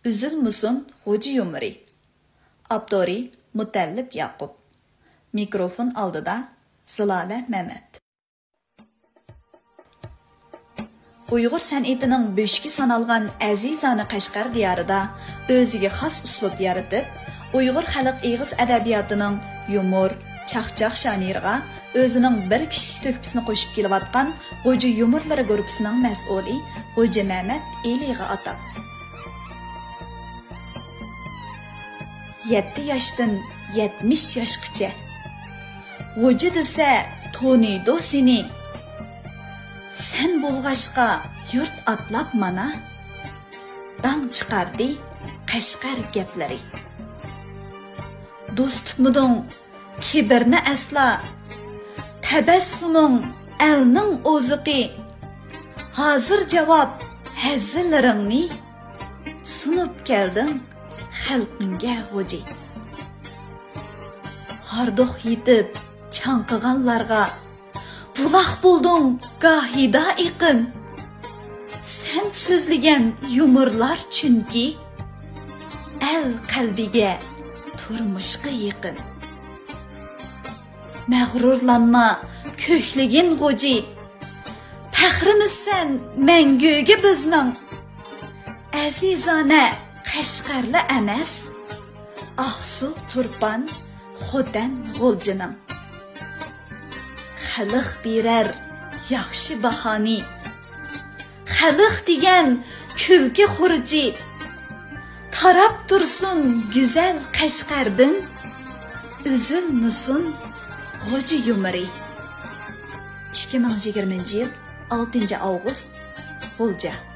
Üzülmüsün Hoca Yumri. Abdori Mutallib Yaqub. Mikrofon aldıda Zilale Mehmet. Uyghur san'atining beshki sanalgan azizani Qashqar diyorida o'ziga xos uslub yaratib, Uyghur xalq eg'iz adabiyotining yumor, chaqchaq shaniriga o'zining bir kishilik to'kpisini qo'shib kelayotgan Xo'ja Yumurlari guruhining mas'uli Xo'ja Mehmet Eliga atab 7 yoshdan 70 yoshgacha Xo'ja desa to'niydi seni. Sen bo'lg'ashqa yurt atlab mana dam chiqardi Qashqar gaplari. Do'st tutmuding kibrni asla, tabassuming elning o'ziqi. Hozir javob hazzillaringni sunib kelding xalqingga Xo'ja. Harduq yetib chanqiganlarga buloq bulding gahida iqin. Sen so'zlagan yumurlar chunki el qalbiga turmushga yaqin. Mag'rurlanma ko'kligin Xo'ja. Faxrimizsan manguga bizning. Azizona Qashqarli emas, Aqsu Turpan Xo'dan G'uljining. Xalq berar yaxshi bahoni. Xalq degan kulki xuruji. Tarab tursun güzel Qashqardan. Üzülmüsün Xo'ja Yumri. 2020 yil 6 avgust G'ulja.